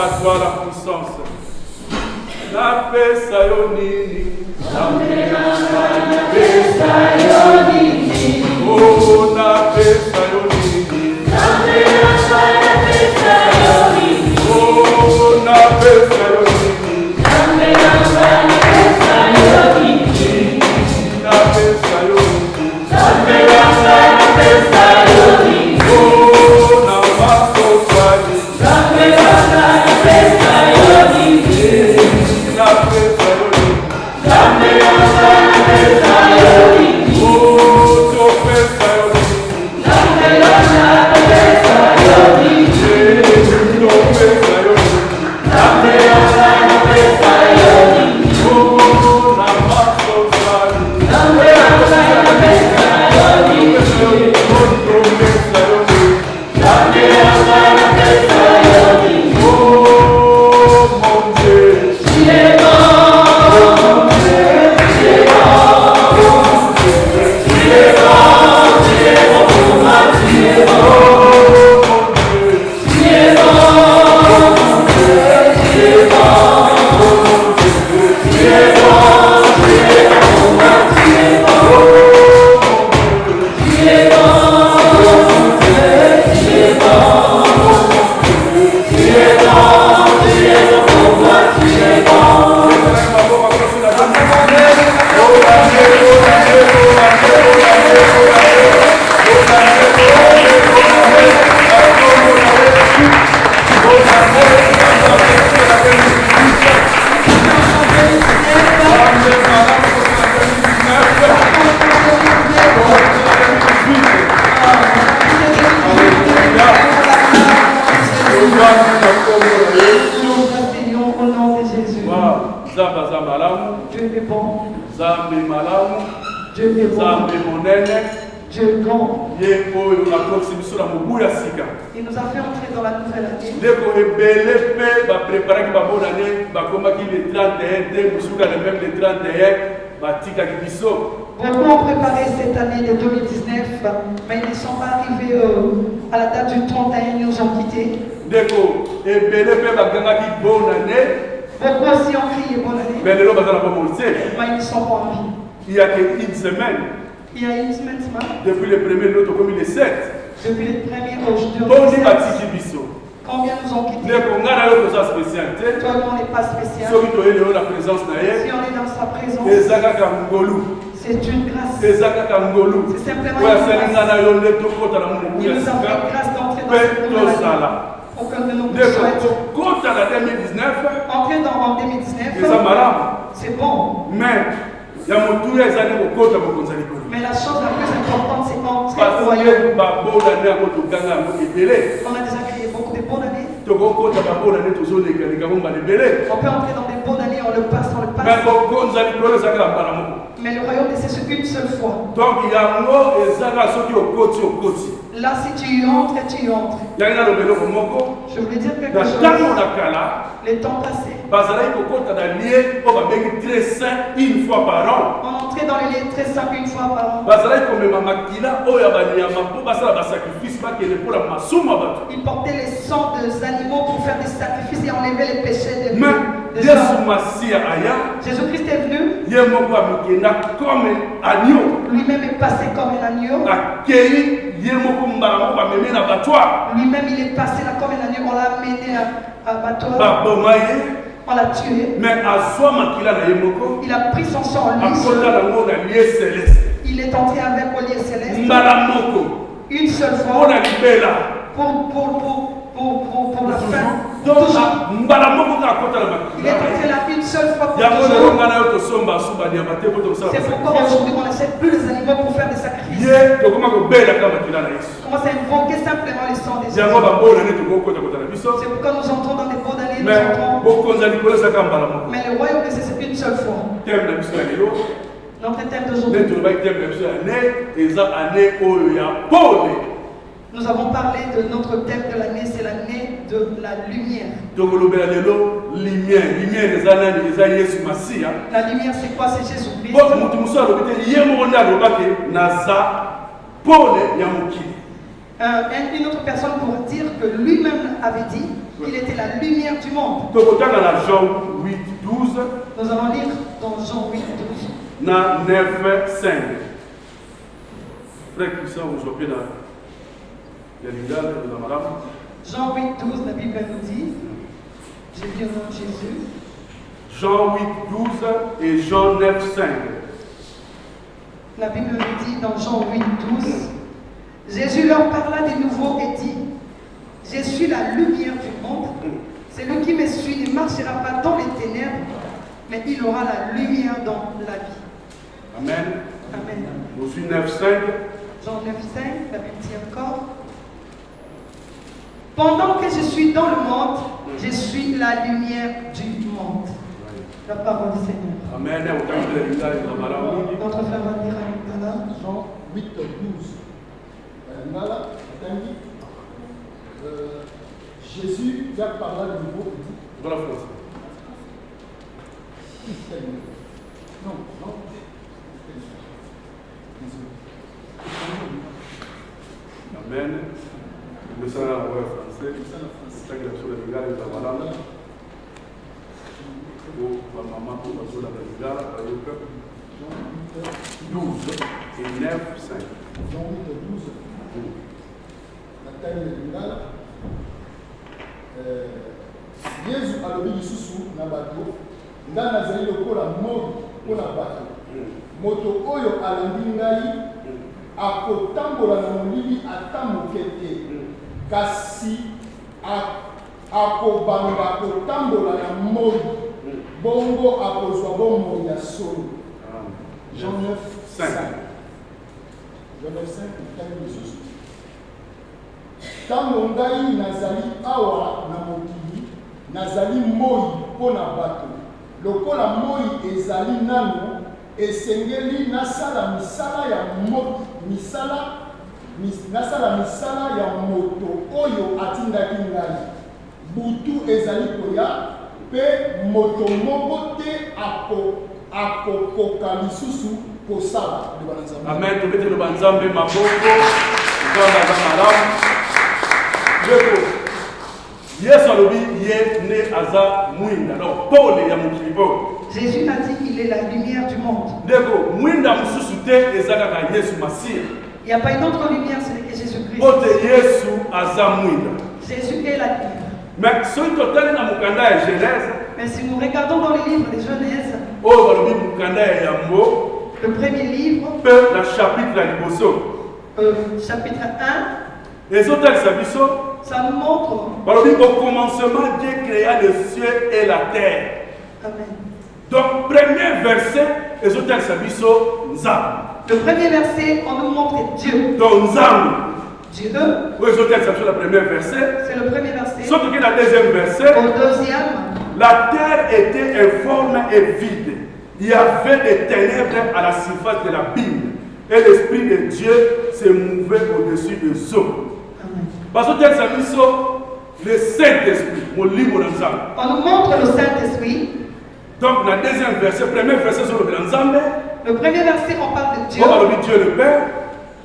À toi la puissance. La paix sayonini. Oh, la paix sayonini. Oh, la paix sayonini. La paix sayonini. Oh, la masokali. Dieu est bon. Dieu est bon. Dieu est grand. Il nous a fait entrer dans la nouvelle année. Beaucoup ont préparé cette année de 2019, mais ils ne sont pas arrivés à la date du 31, ils nous ont quittés. Beaucoup aussi ont crié bonne année, mais ils ne sont pas en vie. Il y a une semaine. Il y a une semaine, depuis le premier lot, comme il est 7. Depuis le premier aujourd'hui. Combien nous ont quittés? Toi, on n'est pas spécial. Si on est dans sa présence, c'est une grâce. C'est simplement une grâce. Il nous a fait grâce d'entrer dans cette nouvelle année. Aucun de nous souhaite. Entrer en 2019, c'est bon. Mais la chose la plus importante, c'est qu'entrer au royaume. On a déjà créé beaucoup de bonnes années. On peut entrer dans des bonnes années, on le passe. Mais le royaume, c'est une seule fois. Là, si tu y entres, tu y entres. Je voulais dire quelque chose. Les temps passés, on entrait dans les lieux très saints une fois par an. Ils portaient les sangs des animaux pour faire des sacrifices et enlever les péchés des gens. Jésus-Christ est venu. Lui-même est passé comme un agneau. Lui-même il est passé là comme un agneau. On l'a amené à abattoir. On l'a tué. Mais il a pris son sang en lui. Il est entré avec au lieu céleste. Une seule fois. Pour la fin. Il est entré là une seule fois pour toujours. C'est pourquoi aujourd'hui on n'achète plus les animaux pour faire des sacrifices. On commence à invoquer simplement les sangs des gens. C'est pourquoi nous entrons dans des bonnes années. Mais le royaume de Dieu c'est une seule fois. Notre thème d'aujourd'hui. Nous avons parlé de notre thème de l'année, c'est l'année de la lumière. La lumière, c'est quoi? C'est Jésus-Christ. Une autre personne pourrait dire que lui-même avait dit qu'il était la lumière du monde. Nous allons lire dans Jean 8, 12. Na 9, 5. Frère Christian, aujourd'hui, Jean 8, 12, la Bible nous dit, j'ai dit au nom de Jésus. Jean 8, 12 et Jean 9, 5. La Bible nous dit dans Jean 8, 12, Jésus leur parla de nouveau et dit, je suis la lumière du monde. Celui qui me suit ne marchera pas dans les ténèbres, mais il aura la lumière dans la vie. Amen. Amen. Aussi 9, 5. Jean 9, 5, la Bible dit encore. Pendant que je suis dans le monde, je suis la lumière du monde. La parole du Seigneur. Amen. Notre frère va lire à Jean 8, 12. Jésus vient parler de nouveau et dit. Dans la France. Non. Amen. Le sang à la français. C'est la sur la Bigale et la Valana. Pour ma maman, pour la sur la Bigale, 12 et 9, 5. Jean 8, 12. La taille de Bigale. Yesu alobi lisusu na bato nga nazali lokola moi mpona bato moto oyo alandi ngai akotambola na molili ata moke te kasi akobanda kotambola na moi bongo akozwa bomoi ya solo. Jean 9, 5. Jean 9, 5 tayi lisusu ntango ngai nazali awa na mokili nazali moi mpona bato lokola moi ezali nano esengeli nasala misala ya moto oyo atindaki ngai butu ezali koya mpe moto moko te akokoka lisusu kosala. Amen. Tobete le banzambe maboko nzambe aza malamu. Yesu alobi ye ne aza mwinda. Donc Paul ya mokili bo. Jésus a dit qu'il est la lumière du monde. Ndeko mwinda mususu te ezaka ka Yesu Masia. Il n'y a pas une autre lumière, c'est que Jésus-Christ. Ote Yesu aza mwinda. Jésus est la lumière. Mais soki totali na mokanda ya Genèse. Mais si nous regardons dans les livres de Genèse, oyo balobi mokanda ya Yambo, le premier livre, la chapitre ya liboso, chapitre 1, ezotalisa biso, ça nous montre. Balobi, au commencement, Dieu créa le ciel et la terre. Amen. Donc, premier verset, ezotalisa biso, Nzambe. Le premier verset, on nous montre Dieu. Donc, Nzambe. Dieu. Oui, ezotalisa biso le premier verset. C'est le premier verset. Sauf que le deuxième verset, au deuxième, la terre était informe et vide. Il y avait des ténèbres à la surface de l'abîme. Et l'Esprit de Dieu se mouvait au-dessus des eaux. Parce que le Saint-Esprit, mon livre de Nzambe. On nous montre le Saint-Esprit. Donc, dans le deuxième verset, premier verset sur le Nzambe. Le premier verset, on parle de Dieu. On parle de Dieu le Père.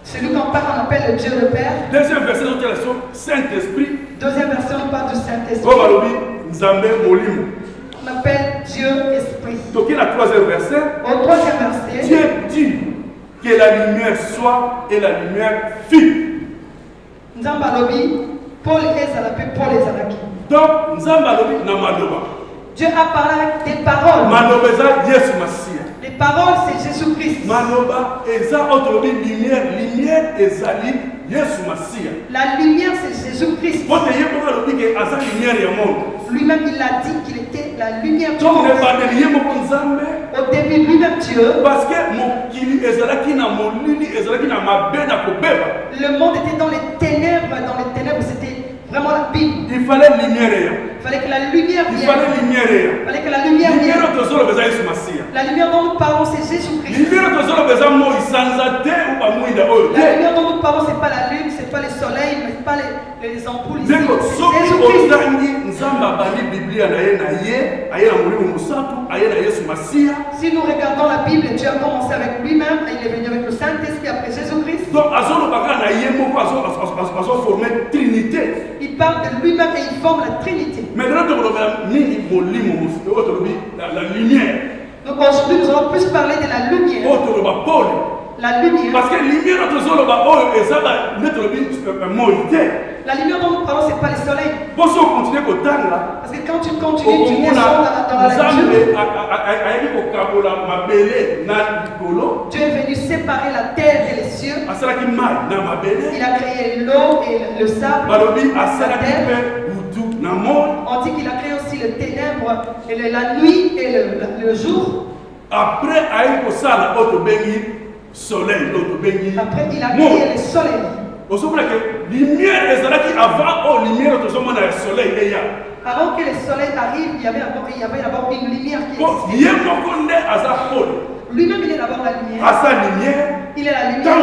Celui qu'on parle, on appelle le Dieu le Père. Deuxième verset, on parle de Saint-Esprit. Deuxième verset, on parle du Saint-Esprit. On parle de Nzambe Molimo. On appelle Dieu Esprit. Donc, il y a le troisième verset. Au troisième verset, Dieu dit que la lumière soit et la lumière fut. Nzamba lobi, Paul ezalapi, Paul ezalaki. Donc, Nzamba lobi na maloba. Dieu a parlé avec des paroles. Maloba eza Yesu Masia. Les paroles, c'est Jésus-Christ. Maloba eza autolobi lumière, lumière ezali Yesu Masia. La lumière, c'est Jésus-Christ. Pote yebo lobi ke aza lumière ya monde. Lui-même, il a dit qu'il était la lumière du monde. monde. Au début, lui-même Dieu. Parce que le monde était dans les ténèbres, c'était vraiment la Bible. Il fallait lumière. Il fallait que la lumière vienne. Il fallait lumière. Il fallait que la lumière vienne. La lumière dont nous parlons, c'est Jésus-Christ. La lumière dont nous parlons, c'est pas la lune, c'est pas le soleil, mais pas les ampoules ici. C'est Jésus-Christ. Jésus-Christ. Si nous regardons la Bible, Dieu a commencé avec lui-même et il est venu avec le Saint-Esprit après Jésus-Christ. Donc, il parle de lui-même et il forme la Trinité. Mais la lumière. Donc aujourd'hui, nous allons plus parler de la lumière. La lumière. Parce que la lumière, la lumière dont nous parlons, ce n'est pas le soleil. Parce que quand tu continues, tu descends dans la nature. Dieu est venu séparer la terre et les cieux. Il a créé l'eau et le sable. La terre. On dit qu'il a créé aussi le ténèbre, et la nuit et le jour. Après, soleil, après il a créé le soleil. Avant que le soleil arrive, il y avait d'abord une lumière qui existait. Lui-même, il est d'abord la lumière. Il est la lumière.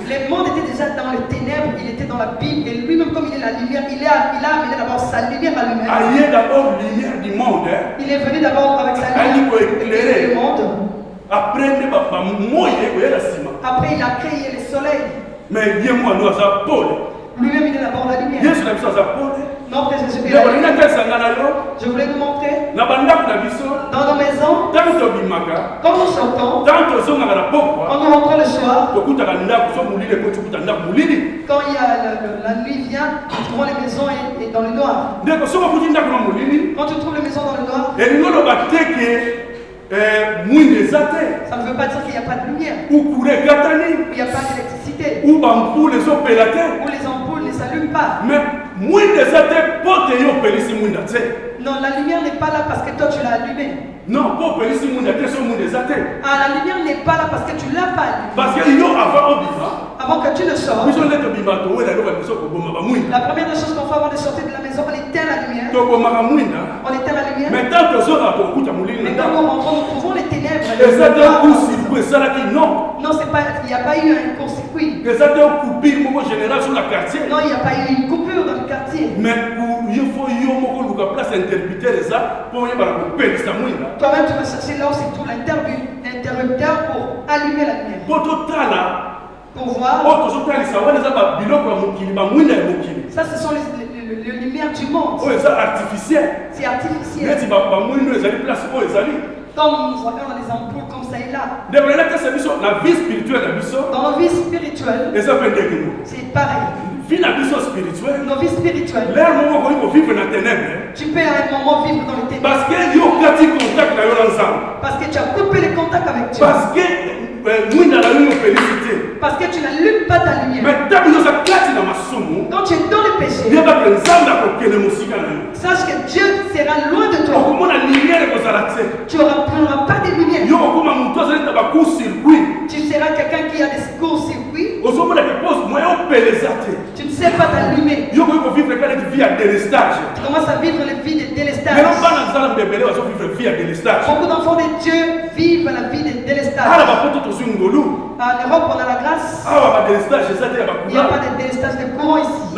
Le monde était déjà dans les ténèbres, il était dans la Bible. Et lui-même, comme il est la lumière, il a amené d'abord sa lumière à lui-même. Il est venu d'abord avec sa lumière pour éclairer le monde. Après, il a créé le soleil. Mais lui-même, il est d'abord la lumière. Notre Jésus est la lumière. Je voulais vous montrer dans nos maisons, quand nous sortons, quand nous rentrons le soir, quand il y a la nuit vient, nous trouvons les maisons et dans le noir. Quand tu trouves les maisons dans le noir, ça ne veut pas dire qu'il n'y a pas de lumière, ou il n'y a pas d'électricité, ou les ampoules ne s'allument pas. Mais non, la lumière n'est pas là parce que toi tu l'as allumée. Non, la lumière n'est pas là parce que tu ne l'as pas allumée. Parce que avant que tu ne sortes, la première des choses qu'on fait avant de sortir de la maison, on éteint la lumière. On éteint la lumière. Mais quand nous rentrons, nous trouvons les ténèbres. Non, c'est pas, il n'y a pas eu un court-circuit. Non, il n'y a pas eu une coupure dans le quartier. Mais il faut place interrupteur toi-même tu vas chercher là où c'est tout l'interrupteur pour allumer la lumière. Pour voir. Ça, ce sont les lumières du monde. C'est artificiel. C'est artificiel. Comme nous voyons dans les ampoules comme ça et là. La vie spirituelle. Dans nos vies spirituelles, c'est pareil. Nos vies spirituelles. Tu peux à un moment vivre dans les ténèbres. Parce que tu as coupé les contacts avec Dieu. Parce que tu n'allumes pas ta lumière. Quand tu es dans le péché, sache que Dieu sera loin de toi. Tu n'auras pas de lumière. Tu seras quelqu'un qui a des courts-circuits. Tu ne sais pas t'allumer. Tu commences à vivre la vie de délestage. Beaucoup d'enfants de Dieu vivent la vie de délestage. En Europe, on a la grâce. Il n'y a pas de délestage de courant ici.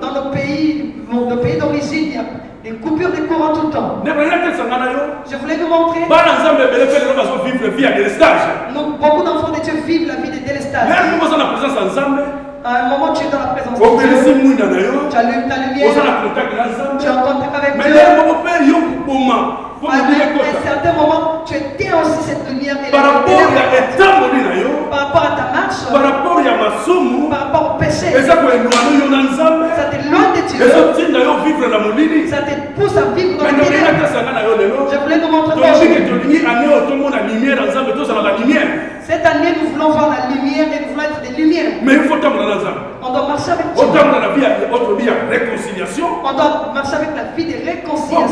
Dans nos pays d'origine, il y a des coupures de courant tout le temps. Je voulais nous montrer. Beaucoup d'enfants de Dieu vivent la vie de délestage. À un moment, tu es dans la présence de Dieu. Tu allumes ta lumière. Tu es en contact avec Dieu. À un certain moment, tu éteins aussi cette lumière. Par rapport à ta marche, par rapport au péché, ça t'éloigne de Dieu. Ça te pousse à vivre dans le ténèbres. Je voulais nous montrer cette année, nous voulons voir la lumière et nous voulons être des lumières. Mais il faut on doit marcher avec Dieu. On doit marcher avec la vie de réconciliation.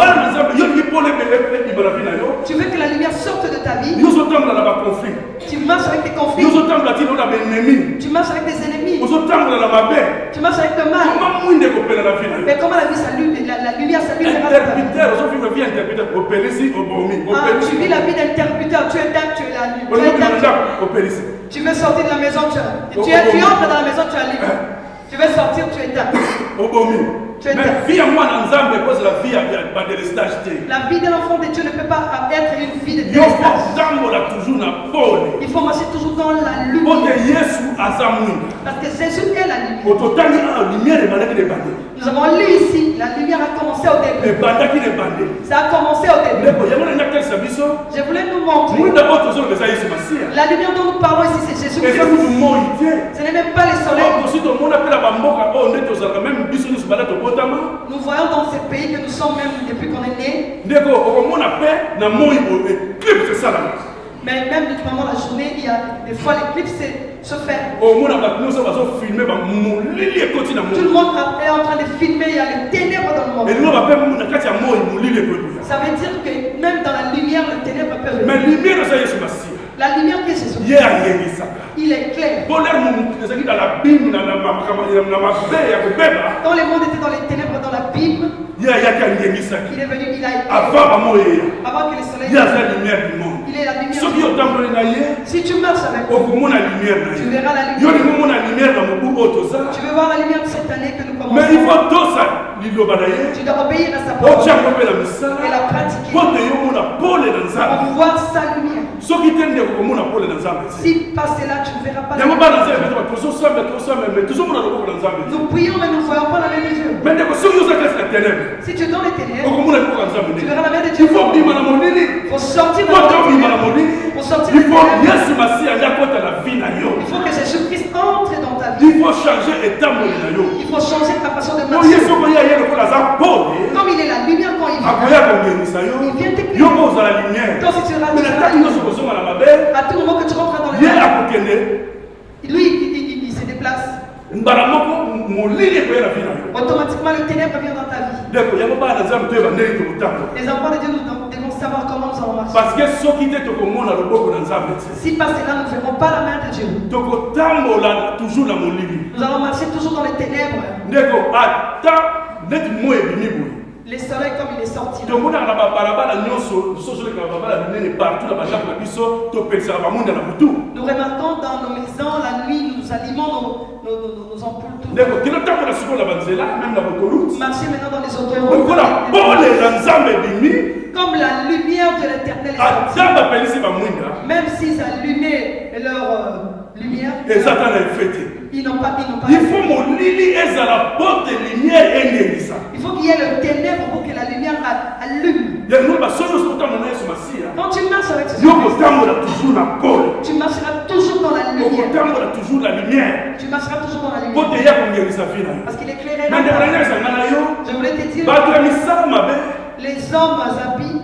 Tu veux que la lumière sorte de ta vie. Tu marches avec des conflits. Tu marches avec des ennemis. Tu marches avec le mal. Mais comment la vie s'allume? La lumière s'allume. Tu vis la vie d'interrupteur. Tu es la lumière. Tu veux sortir de la maison, tu entres dans la maison, tu es libre. Tu veux sortir, tu es éteint. Mais vie à moi dans Zambie, cause la vie à délestage. La vie de l'enfant de Dieu ne peut pas être une vie de délestage. Il faut marcher toujours dans la lumière. Parce que Jésus est la lumière. Nous avons lu ici, la lumière a commencé au début. Ça a commencé au début. Je voulais nous montrer. La lumière dont nous parlons ici, c'est Jésus Christ. Ce n'est même pas le soleil. Nous voyons dans ces pays que nous sommes même depuis qu'on est né. Mais même pendant la journée, il y a des fois l'éclipse se fait. Tout le monde est en train de filmer, il y a les ténèbres dans le monde. Ça veut dire que même dans la lumière, les ténèbres peuvent venir. La lumière qui est Jésus. Il est clair. Quand le monde était dans les ténèbres, dans l'abîme, il est venu, il a été. Avant que le soleil. Il est la lumière. Si tu marches avec lui, tu verras la lumière. Tu veux voir la lumière de cette année que nous commençons. Mais il faut tu dois obéir à sa parole et la pratiquer pour voir sa lumière. Si passe là, tu ne verras pas la lumière. Nous prions, mais nous ne voyons pas la lumière de Dieu. Si tu es dans les ténèbres, tu verras la lumière de Dieu. Il faut sortir de la lumière. Il faut que Jésus-Christ entre dans ta vie. Il faut changer ta façon de marcher. Comme il est la lumière quand il vient t'éclairer. Donc si tu rates à tout moment que tu rentres dans le monde, lui il se déplace. Automatiquement le ténèbre vient dans ta vie. Les enfants de Dieu, nous devons savoir comment nous allons marcher. Parce que si passé là, nous ne verrons pas la main de Dieu. Nous allons marcher toujours dans les ténèbres. Le soleil comme il est sorti. Nous remarquons dans nos maisons la nuit, nous allumons nos ampoules. Marcher maintenant dans les autoroutes. Comme la lumière de l'Éternel est sortie. Même s'ils allumaient leur lumière, ils n'ont pas. Il faut qu'il y ait le ténèbre pour que la lumière allume. Quand tu marches avec Jésus, tu marcheras toujours dans la lumière. Tu marcheras toujours dans la lumière. Parce qu'il éclairait. Je voulais te dire, les hommes impies,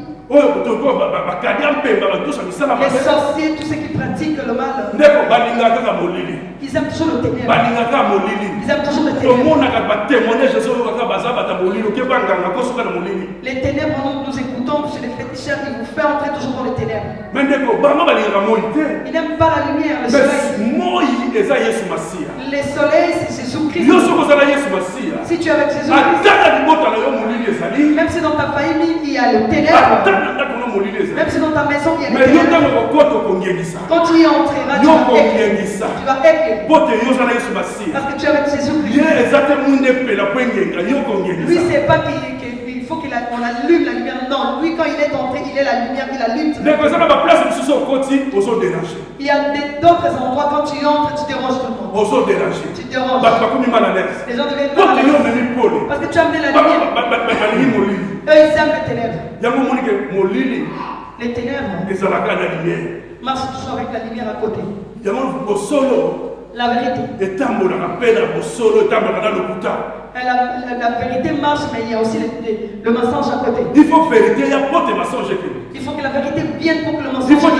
les sorciers, tous ceux qui pratiquent le mal, ils aiment toujours le ténèbre. Ils aiment toujours le ténèbre. Les ténèbres, nous écoutons chez les féticheurs, ils vous font entrer toujours dans les ténèbres. Ils n'aiment pas la lumière, le soleil. Le soleil, c'est Jésus-Christ. Si tu es avec Jésus-Christ, même si dans ta famille il y a le ténèbre, même si dans ta maison il y a le ténèbre, quand tu y entreras, tu vas éclairer. Parce que tu es avec Jésus-Christ. Lui, c'est pas qu'il faut qu'on allume la lumière. Non, lui, quand il est entré, il est la lumière, il allume. Il y a d'autres endroits, quand tu entres, tu déranges tout le monde. Tu déranges. Les gens deviennent mal à l'aise. Parce que tu as amené la lumière. Eux, ils aiment les ténèbres. Les ténèbres marchent toujours avec la lumière à côté. La vérité. La vérité marche, mais il y a aussi le mensonge à côté. Il faut vérité, il y a pas de mensonge. Il faut que la vérité vienne pour que le mensonge passe.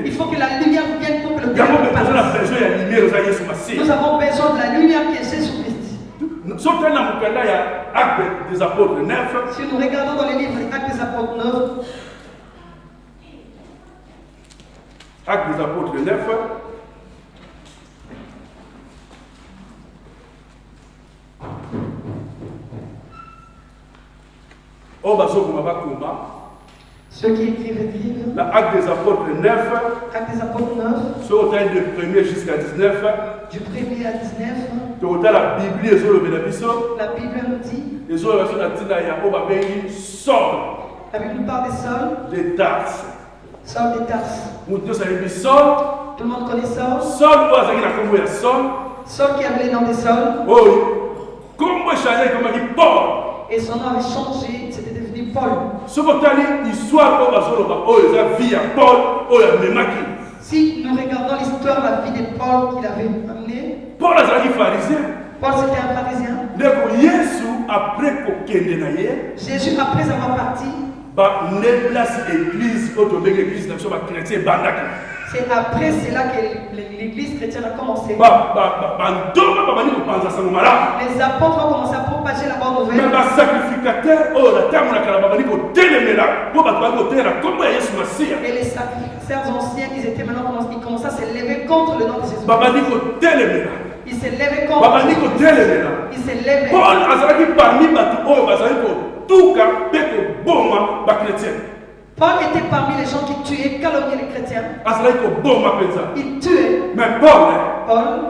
Il faut que la lumière vienne pour que le ténèbre passe. Nous avons besoin de la lumière qui est Jésus-Christ. Si nous regardons dans les livres des Actes des Apôtres 9, Actes des Apôtres 9, Ceux qui écrivent. L'acte des apôtres 9. Acte des apôtres 9. Sur le temps de 1er jusqu'à 19. Du 1er à 19. La Bible, la Bible nous dit. La Bible nous parle des Saul. Des Tarses. Saul des Tarses. Tout le monde connaît Saul. Saul qui avait les noms de Saul. Comment changer comme Paul. Et son nom avait changé, c'était devenu Paul. Si nous regardons l'histoire, la vie de Paul qu'il avait amené, Paul était pharisien. Paul c'était un pharisien. Jésus, après avoir parti, c'est après cela que l'église chrétienne a commencé. Les apôtres ont commencé à propager la bonne nouvelle. Et les sacrificateurs anciens, ils commençaient à se lever contre le nom de Jésus. Ils se levaient contre Jésus. Ils se levaient. Paul a parmi Paul était parmi les gens qui tuaient, calomniaient les chrétiens. Il tuait. Mais Paul, comme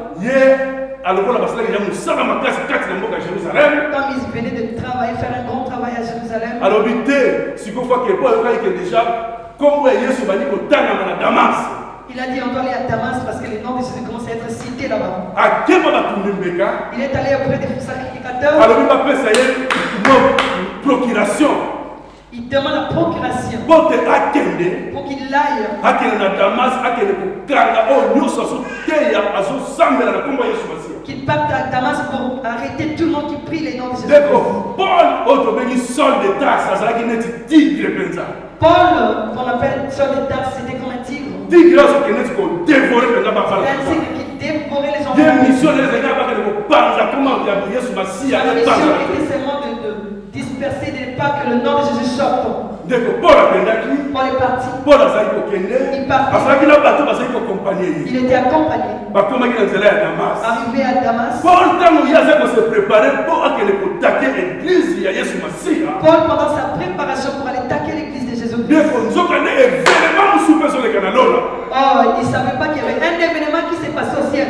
il venait de travailler, faire un grand travail à Jérusalem. Alors, il a dit on doit aller à Damas parce que les noms de Jésus commencent à être cités là-bas. Il est allé auprès des sacrificateurs. Il demande la procuration pour qu'il aille qu'il parte à Damas pour arrêter tout le monde qui prie les noms de Jésus. Paul, qu'on appelle Saul de Tarse, c'était comme un tigre. Un tigre qui dévorait les enfants. La mission était seulement de disperser des pas que le nom de Jésus sorte. Paul est parti. Il partit. Il était accompagné. Arrivé à Damas. Paul pendant sa préparation pour aller attaquer l'église de Jésus. Il ne savait pas qu'il y avait un événement qui s'est passé au ciel.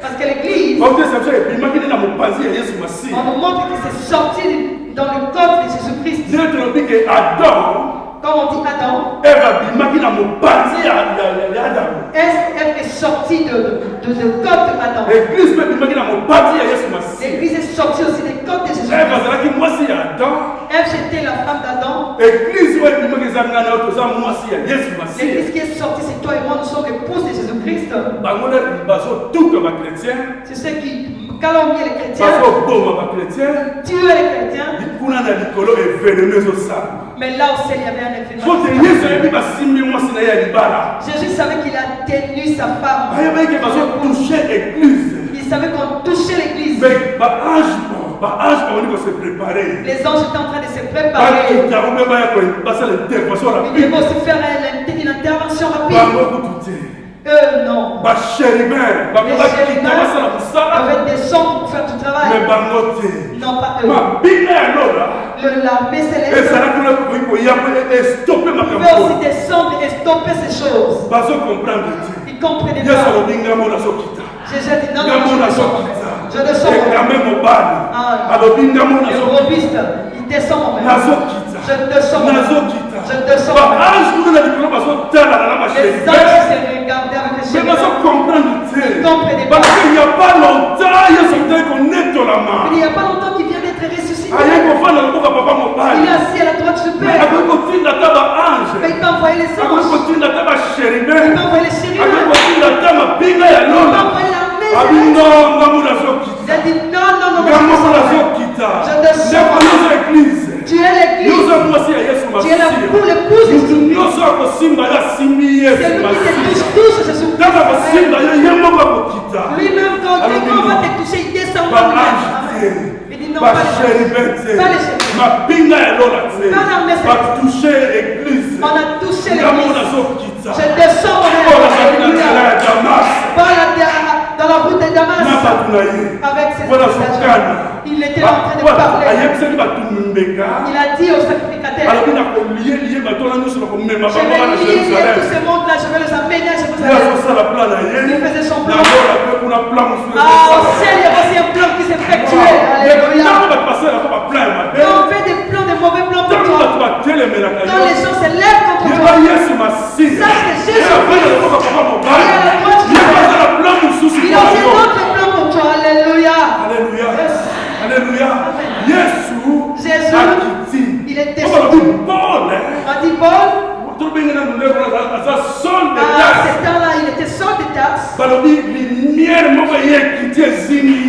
Parce que l'église, on nous montre que c'est sorti dans le corps de Jésus-Christ. Quand on dit Adam, Ève est sortie de corps de Adam. L'église est sortie aussi des corps de Jésus-Christ. Ève c'était la femme d'Adam. L'église qui est sortie, c'est toi et moi, nous sommes l'épouse de Jésus-Christ. C'est ceux qui calomnient les chrétiens, tuent les chrétiens. Mais là aussi, il y avait un événement. Jésus savait qu'il a tenu sa femme. Il savait qu'on touchait l'église. Les anges étaient en train de se préparer. Ils devaient aussi faire une intervention rapide. Non. Avec des sons pour faire du travail. Non, pas eux. L'armée céleste pouvait aussi descendre et stopper ces choses. Ils comprenaient pas. Jésus dit non, je descends. Le robuste, il descend moi-même. Je descends. Je descends. Les anges se regardaient avec les cheveux. Ils comprenaient pas. Il n'y a pas longtemps, il n'y a pas longtemps qu'il vient d'être ressuscité. Il est assis à la droite du Père. Mais il peut envoyer les anges. Il peut envoyer les chérubins. Il peut envoyer l'armée. Il a dit non, je descends. Tu es l'église. Tu es la poule épouse. C'est lui qui te touche Jésus-Christ. Lui-même, quand on va te toucher, il descend. Il dit non, pas les chérubins. On a touché l'église. Je descends dans la route de Damas avec cette message. Il était en train de parler. Il a dit au sacrificateur, je vais lier tous ces mondes-là, je vais les amener à Jérusalem. Il faisait son plan. Ah, au ciel, il y a aussi un plan qui s'effectuait. Alléluia. Quand on fait des plans, des mauvais plans pour toi, quand les gens se lèvent contre toi, sache que Jésus, il a aussi un autre plan pour toi. Alléluia. Alléluia. Jésus, il est descendu. On dit Paul, à ce temps-là, il était sans des taxes.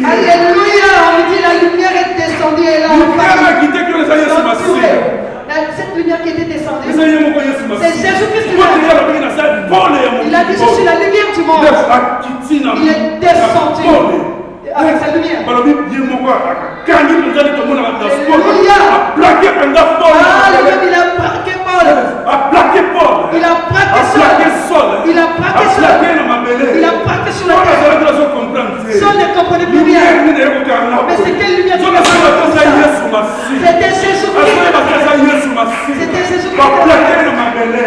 Alléluia. On dit la lumière est descendue et là, cette lumière qui était descendue, c'est Jésus-Christ qui l'a. Il a dit, je suis la lumière du monde. Il est descendu avec sa lumière. Alléluia. Ah, le même, il a braqué Paul. Il a braqué Saul. Il a braqué Saul. Il a braqué sur la terre. Saul ne comprenait plus rien. Mais c'est quelle lumière qui a fait ça? C'était Jésus-Christ. C'était Jésus-Christ.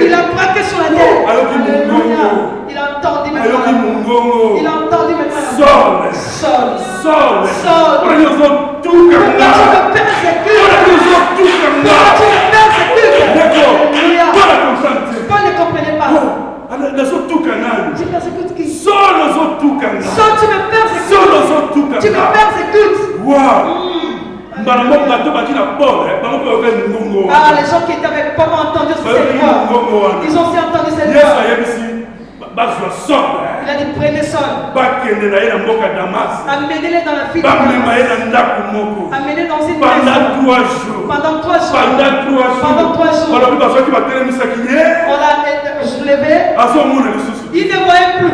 Il a braqué sur la terre. Alléluia. Il a entendu maintenant. Il a entendu maintenant. Saul. Pourquoi tu me persécutes? Paul ne comprenait pas. Tu persécutes qui? Saul, tu me persécutes. Tu me persécutes. Ah, les gens qui étaient avec Paul ont entendu cette voix. Ils ont aussi entendu cette voix. Il a dit prenez Saul. Amenez-les dans la ville de Damas. Amenez-les dans une maison. Pendant 3 jours. On l'a soulevé. Il ne voyait plus.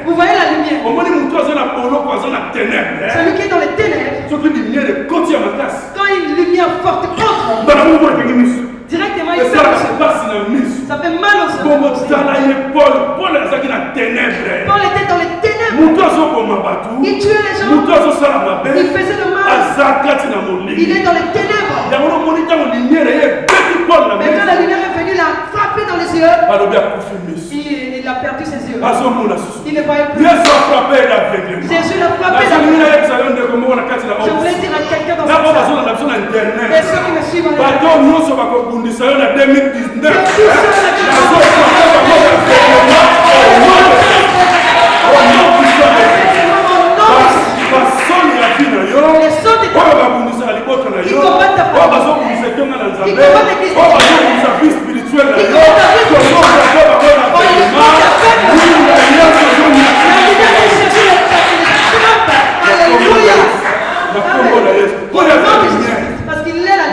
Vous voyez la lumière. Celui qui est dans les ténèbres. Quand une lumière forte contre, directement il sort. Ça fait mal aux yeux. Paul était dans les ténèbres. Il tuait les gens. Il faisait le mal. Il est dans les ténèbres. Mais quand la lumière est venue, il a frappé dans les yeux. Il a perdu ses yeux. Il ne voyait plus. Jésus l'a frappé dans les yeux. Je voulais dire à quelqu'un dans cette salle. Et ceux qui me suivent en parce qu'il est la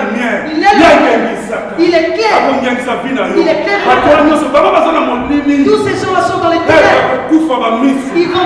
lumière. Il est clair. Il est clair. Tous ces gens sont dans les ténèbres. Ils vont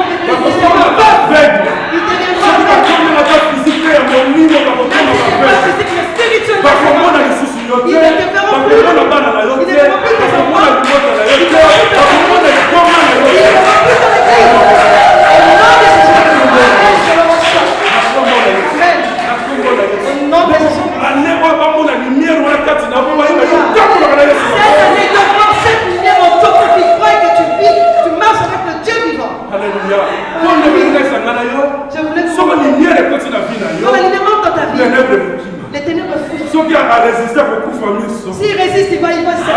s'il résiste, il va se faire.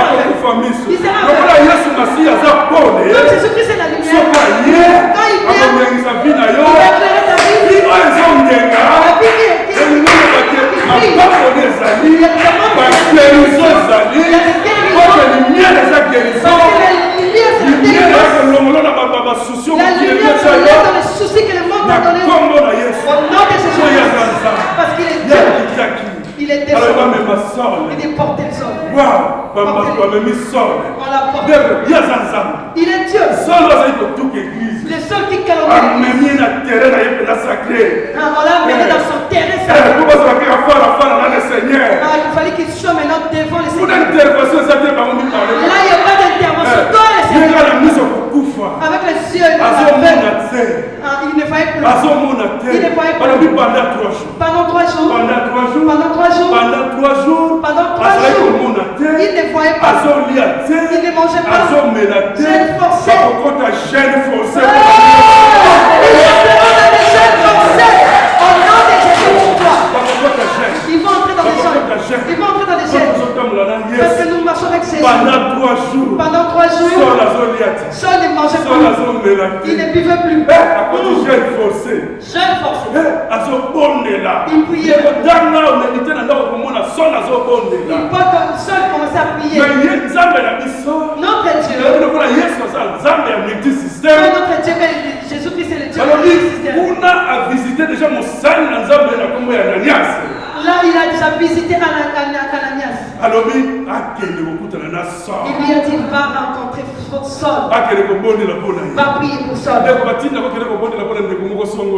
Il sera comme Jésus-Christ est la lumière. Quand il vient, il va éclairer ta vie. La lumière se lève dans les soucis que le monde a donné. Au nom de Jésus. Parce qu'il est Dieu. Il est descendu. Il est porté le sol. On l'a porté. Il est Dieu. Le seul qui calomnie l'église. On l'a amené dans son terrain sacré. Il fallait qu'il soit maintenant devant le Seigneur. Là, il n'y a pas d'intervention. Toi, le Seigneur. Avec les yeux aveugle. Il ne voyait plus. Il ne voyait plus. Pendant 3 jours. Pendant 3 jours. Pendant 3 jours. Pendant 3 jours. Pendant 3 jours. Pendant 3 jours. Il ne voyait pas. Il ne mangeait pas. Jeûne forcé. Jeûne forcé. Au nom de Jésus pour toi. Ils vont entrer dans les jeûnes. Ils vont entrer dans les jeûnes. Parce que nous marchons avec Jésus. Pendant 3 jours. Pendant 3 jours. Saul ne mangeait plus. Il ne buvait plus. Jeûne forcé. Jeûne forcé. Il priait. Il faut que Saul commençait à prier. Notre Dieu. Notre Dieu, Jésus-Christ est le Dieu. A visité déjà mon salle dans Ananias. Là, il a déjà visité Ananias. Il lui a dit, va rencontrer Saul. Va prier pour Saul.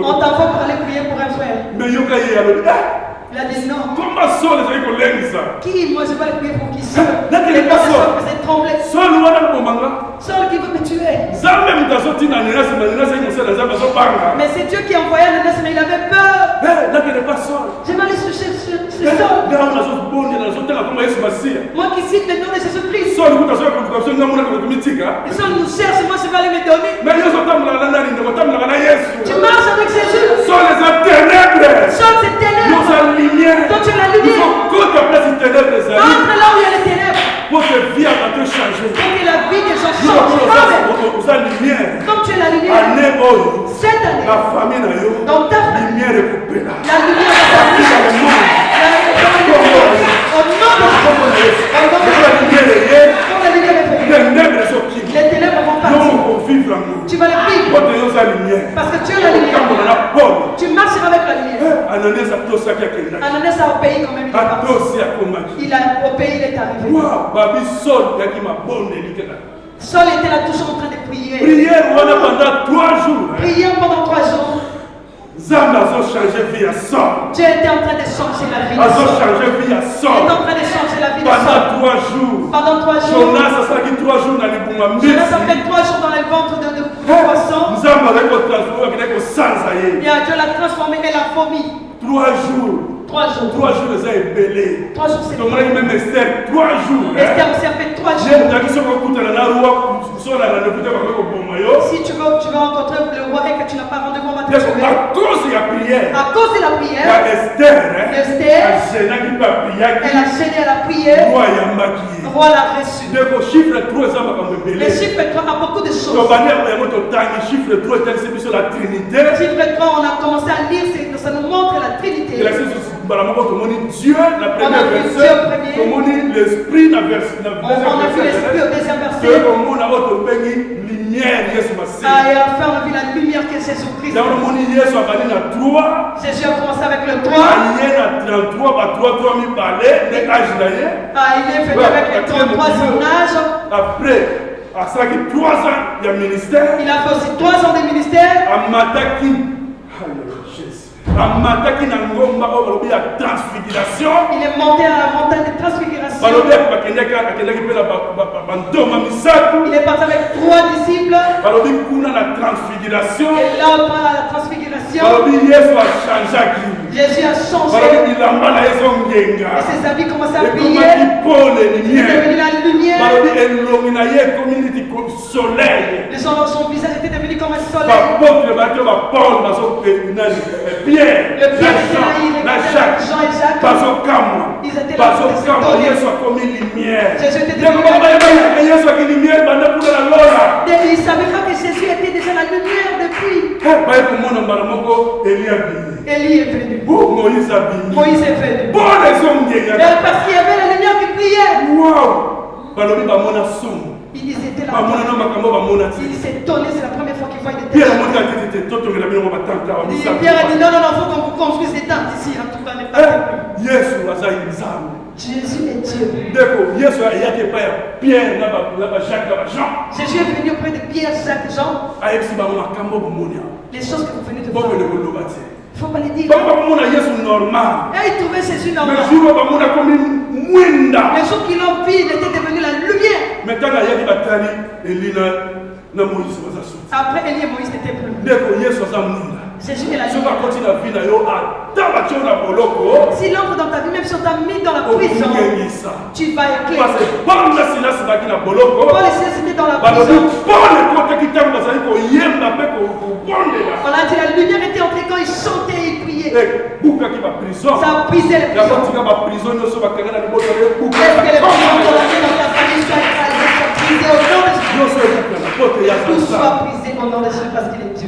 On t'envoie pour aller prier pour un frère. Il a dit non. Comment Saul les a qui? Moi, je vais aller prier pour qui? Saul. Les personnes faisaient trembler. Saul qui veut me tuer. Mais c'est Dieu qui a envoyé Ananias, mais il avait peur. Je vais aller chercher Saul. Moi qui cite le nom de Jésus-Christ. Saul nous cherche, moi je vais aller me donner. Tu marches avec Jésus. Saul les a ténèbres. Saul c'est ténèbres. Toi tu es la lumière. Entre là où il y a les ténèbres. Pour que la vie va te changer. Pour que la vie des gens change. Comme tu es la lumière. Cette année. La famille dans ta famille. La lumière est coupée là. La lumière est coupée. Au nom de Jésus. Comme la lumière est venue. Les ténèbres vont partir. Tu vas les vivre. Parce que tu es la lumière. Tu marcheras avec la lumière. Ananias a obéi quand même. Il a obéi, il est arrivé. Saul était là toujours en train de prier. Prière pendant 3 jours. Prière pendant 3 jours. Dieu était en train de changer la vie de Saul. Il est en train de changer la vie de Saul. Pendant 3 jours. Jonas a fait 3 jours dans le ventre de poisson. Et Dieu l'a transformé et l'a vomi. 3 jours. 3 jours. 3 jours, les a ébellés. 3 jours, c'est même Esther, 3 jours. Esther aussi a fait 3 jours. Si tu veux rencontrer le roi et que tu n'as pas rendez-vous, on va te trouver. À cause de la prière. À cause de la prière. Esther, elle a gêné à la prière. Le roi l'a reçu. Le chiffre 3 a beaucoup de choses. Le chiffre 3, la Trinité. Le chiffre 3, on a commencé à lire, ça nous montre la Trinité. Dieu, la première verset, l'esprit, la deuxième verset. On a vu l'esprit au deuxième verset. Et enfin, on a vu la lumière que Jésus-Christ. Jésus a commencé avec le 3. Il est venu avec le 33 son âge. Après, à 3 ans, il y a ministère. Il a fait aussi 3 ans de ministère. Il est monté à la montagne de transfiguration. Il est parti avec 3 disciples. Et là, pendant la transfiguration, Jésus a changé. Et ses habits commençaient à briller. Il est devenu la lumière. Son visage était devenu comme un soleil. Le Pierre était là, Jean et Jacques. Ils étaient là pour Jésus était devenu la lumière. Et ils ne savaient pas que Jésus était déjà la lumière depuis. Élie est venu. Moïse est venu. Parce qu'il y avait la lumière qui brillait. Ils étaient là. Ils s'étonnaient, c'est la première fois qu'ils voient des têtes. Pierre a dit non, il faut qu'on vous construise des tentes ici. En tout cas, n'est pas Jésus est Dieu. Jésus est venu auprès de Pierre, Jacques et Jean. Les choses que vous venez de voir. Il ne faut pas les dire. Et ils trouvaient Jésus normal. Les jours qu'ils l'ont vu, il était devenu la lumière. Après Élie et Moïse n'étaient plus. Jésus est la lumière. S'il entre dans ta vie, même si on t'a mis dans la prison, tu vas éclairer. Paul et Silas étaient dans la prison. On a dit la lumière était entrée quand ils chantaient et ils priaient. Ça a brisé les prisons. Est-ce que les prisons dans ta famille soient brisées au nom de Jésus? Tout soit brisé au nom de Jésus parce qu'il est Dieu.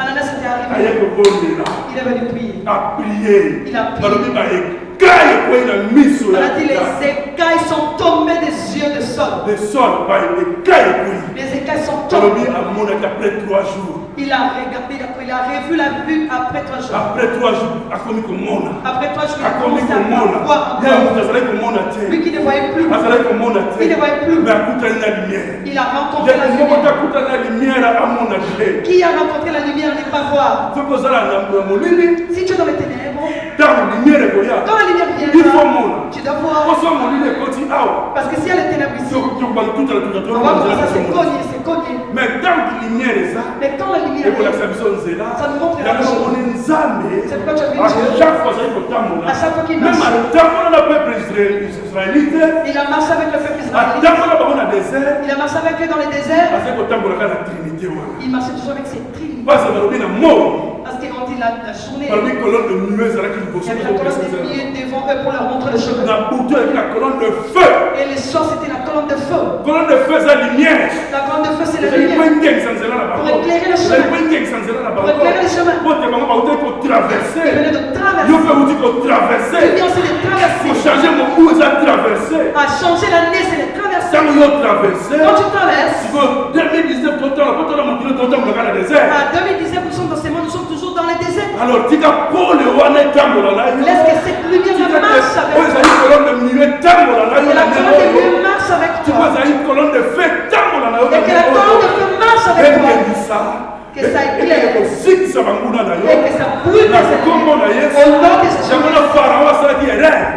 Ananias était arrivé. Il est venu prier. Il a prié. On a dit les écailles sont tombées des yeux de Saul. Les écailles sont tombées. Après 3 jours. Il a regardé, il a revu la vue après 3 jours. Après 3 jours, il a commencé à voir. Lui qui ne voyait plus. Il ne voyait plus. Il a rencontré la lumière. Qui a rencontré la lumière n'est pas voir. Si tu es dans les ténèbres, quand la lumière vient, tu dois voir. Parce que s'il y a les ténèbres ici, on va commencer à se cogner. Mais quand la lumière est là, ça nous montre la chose. C'est pourquoi tu as vu Dieu. À chaque fois qu'il marche, il a marché avec le peuple israélite. Il a marché avec eux dans les déserts. Il marchait toujours avec ses tribus. Parce qu'on dit la journée, il y avait la colonne de nuée devant eux pour leur montrer le chemin. Et les soirs c'était la colonne de feu. La colonne de feu c'est la lumière. Pour éclairer le chemin. Ils venaient de traverser. À changer l'année c'est les traverser. Quand tu traverses, à 2019 nous sommes dans ces mondes, nous sommes toujours dans les déserts. Alors, laisse que cette lumière marche avec toi. Et la colonne de nuée marche avec toi. Et que la colonne de feu marche avec toi. Que ça éclaire. Et que ça brûle. Au nom de Jésus.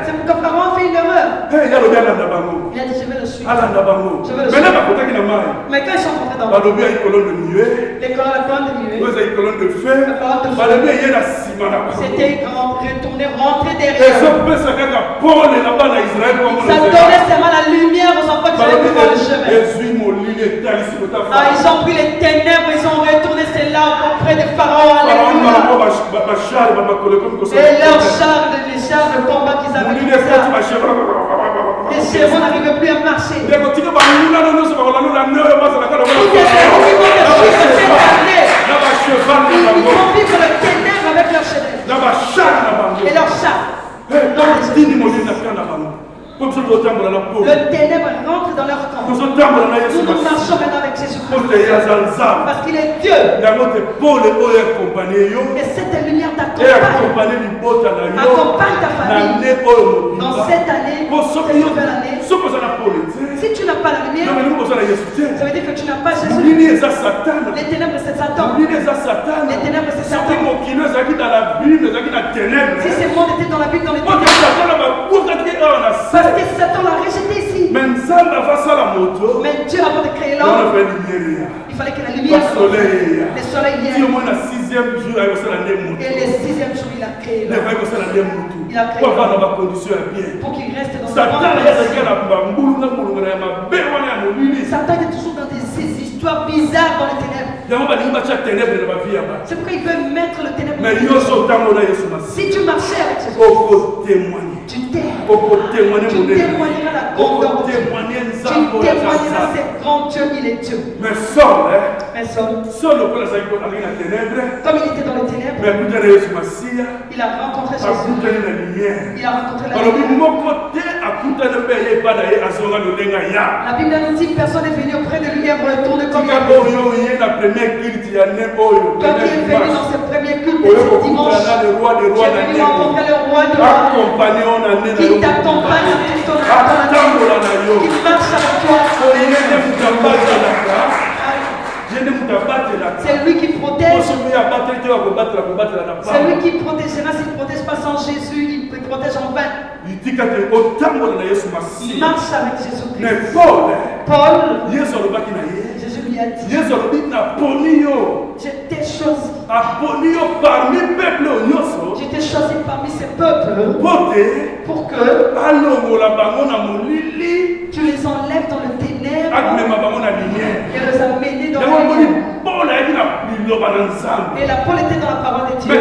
C'est pourquoi Pharaon a fait une erreur. Il a dit je vais le suivre. Mais quand ils sont rentrés dans l'eau, la colonne de nuée, la colonne de feu, c'était rentrer derrière. Ça donnait seulement la lumière aux enfants qui allaient voir le chemin. Ils ont pris les ténèbres, ils ont retourné ces larmes auprès de Pharaon. Et leurs chars, les chars de combat qu'ils avaient commencé. Les chevaux n'arrivaient plus à marcher. Ils ont vivre le ténèbre avec leurs chevaux et leurs chars. Le ténèbre rentre dans leur camp. Nous marchons maintenant avec Jésus-Christ. Parce qu'il est Dieu. Et cette lumière t'accompagne. Accompagne ta famille. Dans cette année, cette nouvelle année. Si tu n'as pas la lumière, ça veut dire que tu n'as pas Jésus. Les ténèbres c'est Satan. Les ténèbres c'est Satan. Si ce monde était dans la Bible, dans les ténèbres, parce que Satan l'a rejeté ici. Mais Dieu, avant de créer l'homme, il fallait que la lumière soit. Le soleil vienne. Et le 6e jour, il a créé l'homme. Il a créé l'homme pour qu'il reste dans Satan était toujours dans ces histoires bizarres dans les ténèbres. C'est pourquoi il veut mettre le ténèbre. Si tu marchais avec Jésus, tu témoigneras la grandeur de Dieu. Tu témoigneras ce grand Dieu, il est Dieu. Mais Saul, comme il était dans les ténèbres, il a rencontré Jésus. Il a rencontré la lumière. La Bible nous dit que personne n'est venu auprès de lui et retourne comme il est. Quand il est venu dans ce premier culte de ce dimanche, tu es venu rencontrer le roi de roi qui t'accompagne à tout ton temps, qui marche avec toi. C'est lui qui protège. C'est lui qui protégera. S'il ne protège pas sans Jésus, il protège en vain. Il marche avec Jésus-Christ. Mais Paul, Jésus lui a a dit, j'ai été choisi. J'ai été choisi parmi ces peuples pour que tu les enlèves dans le ténèbre et les amènes dans la lumière. Et la Paul était dans la parole de Dieu.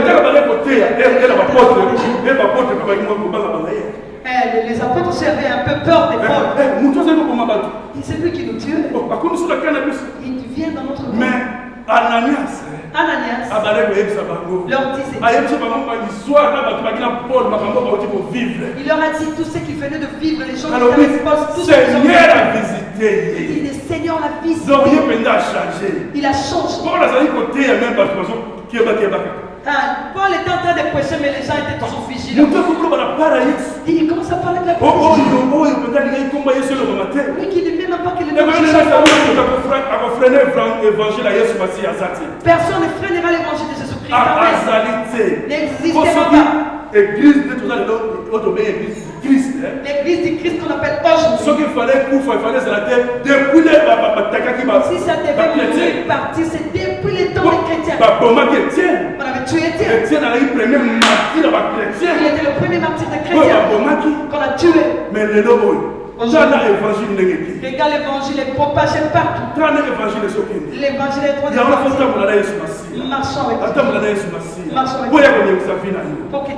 Les apôtres aussi avaient un peu peur des Paul. C'est lui qui nous tue. Il vient dans notre monde. Mais Ananias leur disait, il leur a dit tout ce qu'il venait de vivre, les gens qui avaient tout ce qu'ils ont Seigneur a vécu. visité. Il dit, le Seigneur l'a visité. Il a changé. Paul était en train de prêcher, mais les gens étaient toujours vigilants. Il commence à parler de la prophétie. Lui qui ne même pas qu'il est personne ne freinera l'évangile de Jésus-Christ. N'existera pas. L'église du Christ qu'on appelle aujourd'hui. Si ça devait mourir, partir, c'est depuis les temps des chrétiens. On avait tué Étienne. Il était le premier martyr des chrétiens qu'on a tué. Mais regarde l'évangile est propagé partout. L'évangile est propagé partout. Marchons avec Dieu. Marchons avec Dieu. Pour qu'il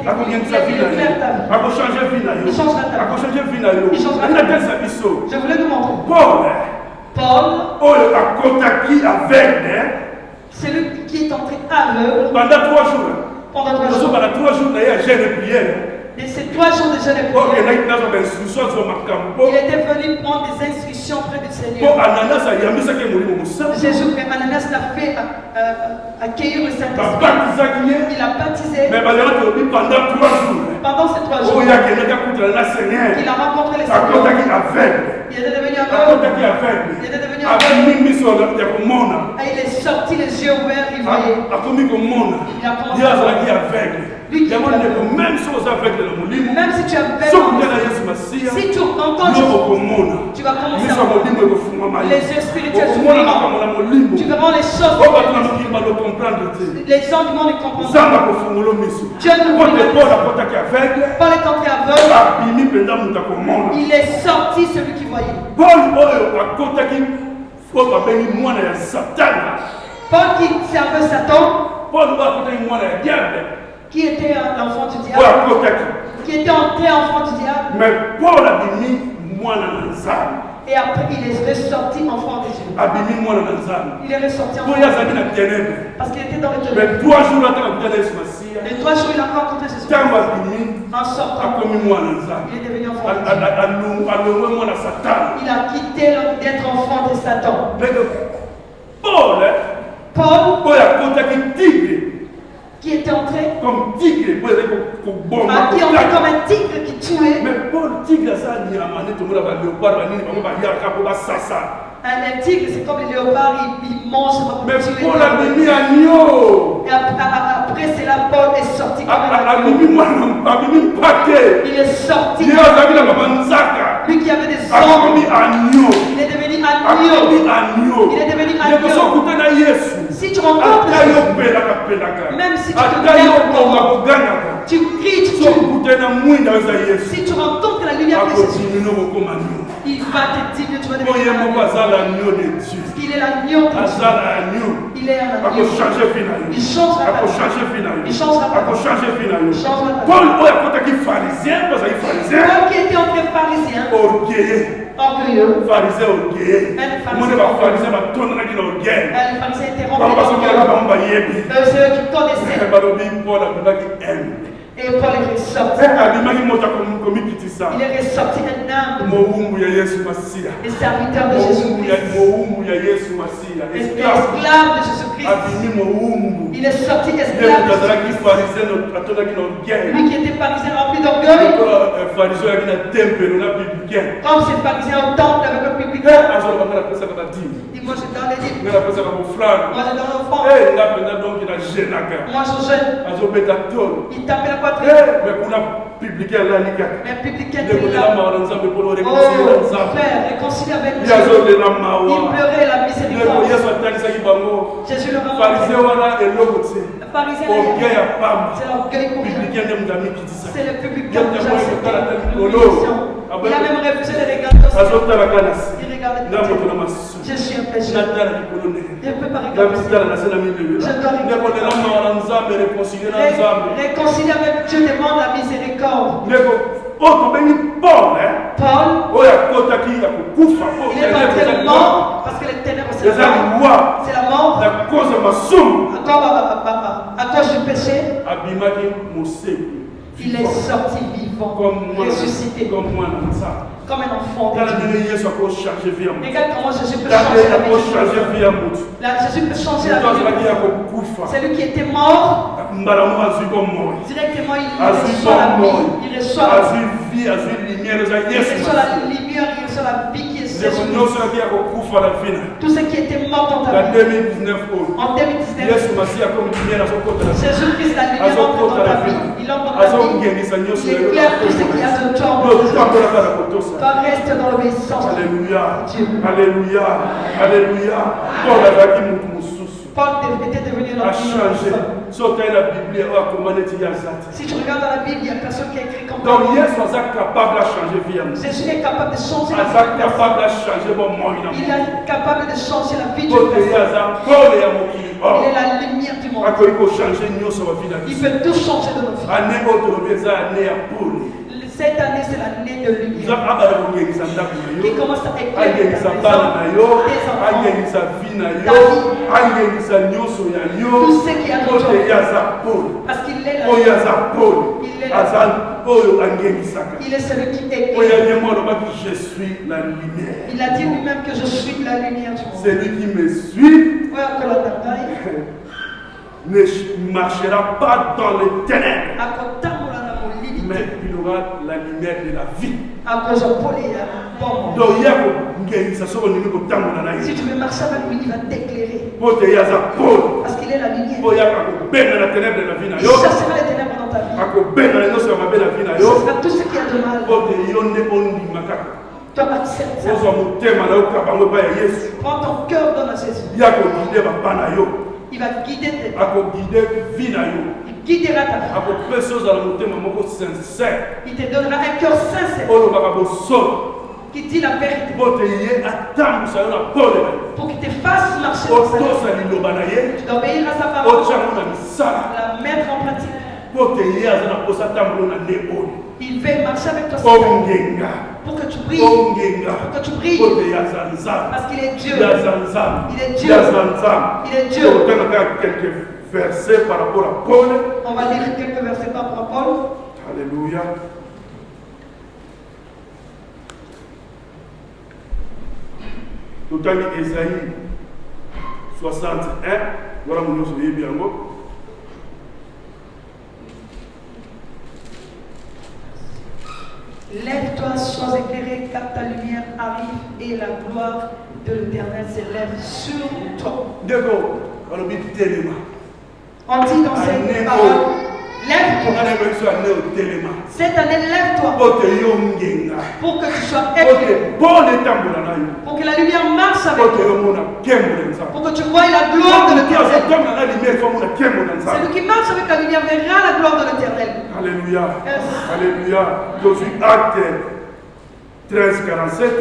je voulais nous montrer. Paul, c'est lui qui est entré aveugle pendant 3 jours. Pendant 3 jours. Il y a jeûne et prière. Et ces 3 jours de jeûne et prière, il était venu prendre des instructions auprès du Seigneur. Jésus, mais Ananias l'a fait accueillir le Saint-Esprit. Il a baptisé. Pendant ces 3 jours, il a rencontré le Seigneur. Il était devenu aveugle. Il était devenu aveugle. Et il est sorti les yeux ouverts, il voyait. Il a commencé à voir. Même si tu as si tu entends tu vas commencer à voir les yeux spirituels s'ouvriront. Tu verras les choses. Les gens du monde ne comprennent pas. Dieu nous Paul est entré aveugle. Il est sorti celui qui voyait. Paul qui servait Satan, qui était l'enfant du diable, qui était entré enfant du diable. Mais Paul a dit, et après il est ressorti enfant de Dieu. Il est ressorti enfant de Dieu. Parce qu'il était dans le ténèbres. Mais 3 jours après, les 3 jours il a rencontré Jésus. En sortant, il est devenu enfant de Dieu. Il a quitté d'être enfant de Satan. Paul qui était entré comme tigre, qui entrait comme un tigre qui tuait. Mais Paul tigre ça dit à un tigre, c'est comme les léopards, ils mangent. Mais Paul a mis agneau. Et après, c'est là Paul est sorti comme un agneau. Il est sorti. Lui qui avait des hommes. Il est devenu agneau. Il est devenu agneau. Si tu rencontres même si tu te tu cries, tu tues. Si tu rencontres la lumière de Jésus, il va te dire que tu vas devenir agneau. Parce qu'il est l'agneau de Dieu. Il est un agneau. Il change la vie. Il change la vie. Paul qui était entré pharisien. Orgueilleux. Pharisien orgueilleux. Un pharisien était rempli d'orgueil. Ceux qui connaissaient. Et Paul est ressorti. Il est ressorti un âme. Les serviteurs de Jésus-Christ. Esclave de Jésus-Christ. Il est sorti esclave de Jésus-Christ. Lui qui était pharisien rempli d'orgueil. Comme ces pharisiens au temple avec le public. Moi je donne les dîmes. Moi je donne l'offrande. Moi je jeûne. Il tapait la poitrine. publicain là nika. Mais publicain De était la là. mort ensemble pour Oh, réconcilier ensemble. frère, réconcilier avec Il y a Dieu. de la mort. Il pleurait la miséricorde. Jésus le rend. Pharisien wana eloko tse. Le pharisien, Orgueil ya pamba. c'est l'orgueil pour lui. Publicain de mdami qui dit ça. C'est le public qui Il y a a des déjà moyens de accepté faire la tête de l'humiliation. Il a même refusé de regarder au ciel. Azotala kanasi. Il regardait Na pas moto Dieu. na masu. Je suis un pécheur. Natala likolone. Je ne peux pas Na regarder au ciel. bisala na sena milele. Je dois regarder. Ndeko de la mort na nzambe réconcilier na nzambe. Réconcilier avec Dieu demande la miséricorde. Ndeko oto bengi Paul hein. Paul, Oya kota ki ya kukufa. il est entré mort parce que les ténèbres c'est la mort. loi. C'est la mort. Na cause ya masumu. À cause du péché, Abimaki moseki. il est sorti vivant, ressuscité, Comme moi na nzambe. comme un enfant. Dans la vie Yesu ako changer vie ya mutu. Regarde comment Jésus peut Dans changer la la vie. changer vie ya mutu. Là, Jésus peut changer la Toi vie. qui ya kukufa. C'est lui qui était mort. Mbalamu azwi comme mort. Directement, il Azwi reçoit la comme vie. mort. Il reçoit la vie. Azwi vie, azwi lumière za Il Yesu. reçoit la lumière, il reçoit la vie qui est Ndeko celle. nyonso yaki ya kukufa la vie na. Tout ce qui était mort dans ta Na vie. 2019 oyo. En 2019, Yesu Masiya comme lumière azokota la vie. Jésus-Christ, la lumière entre dans ta vie. Il entre dans ta vie. Azongengisa nyonso Il éclaire tout ce qu'il y a de toi en Yo Jésus. tambola kaka kotosa. Toi, reste dans l'obéissance. Alléluia. Dieu. Alléluia. Alléluia. Paul azalaki mutu mosusu. Paul était devenu A changé. l'homme. So otai na Bible oyo akomani eti ye aza te. Si tu regardes dans la Bible, il n'y a personne qui a écrit comme Donc toi. Yesu aza capable à changer vie ya moto. Jésus est capable de changer la vie Aza de personne. capable à changer bomoi na Il moto. est capable de changer la vie de Po te ye personne. aza Paul ya mokili Il oyo. est la lumière du monde. Akoki kochanger nyonso bavi na Il biso. peut tout changer de nos vies. Ane oyo tolobi eza ane ya pole. Cette année, c'est l'année de Eza lumière abala kongengisa ndako na qui yo. commence à éclairer ta Angengisa maison, bana na yo. tes enfants, Angengisa vie na ta yo. vie. Angengisa nyonso ya yo. tout ce qui a de Po te toi. ye aza Paul. Parce qu'il est la Oyo lumière. aza Paul. Il est la Aza oyo angengisaka. Il est celui qui Oyo éclaire. aliemo alobaki je suis la lumière. Il a dit lui-même que je suis la lumière du monde. Celui qui me suit Ouais, encore la bataille. ne marchera pas dans les ténèbres, À côté de la mobilité. mais il aura la lumière de la vie. À cause de Paul, il y a bon. Donc, il y a ngengisa soko ndimi kotambola na Si ye. tu veux marcher avec lui, il va t'éclairer. Po te ye aza Paul. Parce qu'il est la lumière. Po yaka kobenga na ténèbre de la vie na Il yo. chassera les ténèbres dans ta vie. Akobenga na nyonso ya mabe na vie na Il yo. chassera tout ce qui a de mal. Po te yo nde ondima kaka. Toi, accepte ça. Ozwa motema na yo kaka bango epai ya Yesu. Prends ton cœur, donne à Jésus. Ya koguide bapa na yo. Il va guider tes pas. Akoguide vie na yo. Il guidera ta vie. Akopesa ozala motema moko sincère. Il te donnera un cœur sincère Olobaka bosolo. qui dit la vérité. Po te ye atambwisa yo na pole na ye. Pour qu'il te fasse marcher dans sa vie. Otosa liloba na ye. Tu dois obéir à sa parole. Otiango na misala. La mettre en pratique. Po te ye aza na posa tambolo na nde oyo. Il veut marcher avec toi cette année. Ongenga. Pour que tu brilles. Ongenga. Pour que tu brilles. Po te ye aza nzambe. Parce qu'il est Dieu. Yaza nzambe. Il est Dieu. Yaza nzambe. Il est Dieu. Tokotanga kaka quelques versets par rapport à Paul. On va lire quelques versets par rapport à Paul. Alléluia. Totangi Esaïe 61. Voilà mon nom sur Yebiango. Lève-toi, sois éclairé, car ta lumière arrive et la gloire de l'Éternel s'élève sur toi. D'accord. Alors, bien, téléma. On dit dans ces Année paroles, On lève-toi. a besoin de téléma. Cette année, lève-toi Po te yo ngenga. pour que tu sois Po éclairé, te bon etambola na yo. pour que la lumière marche avec Po te toi, yo mona kembo na nzambe. pour que tu voies la gloire de l'Éternel. Comme la lumière, il faut mona kembo na nzambe. Celui qui marche avec la lumière verra la gloire de l'Éternel. Alléluia. Yes. Alléluia. Je suis acte 13, 47.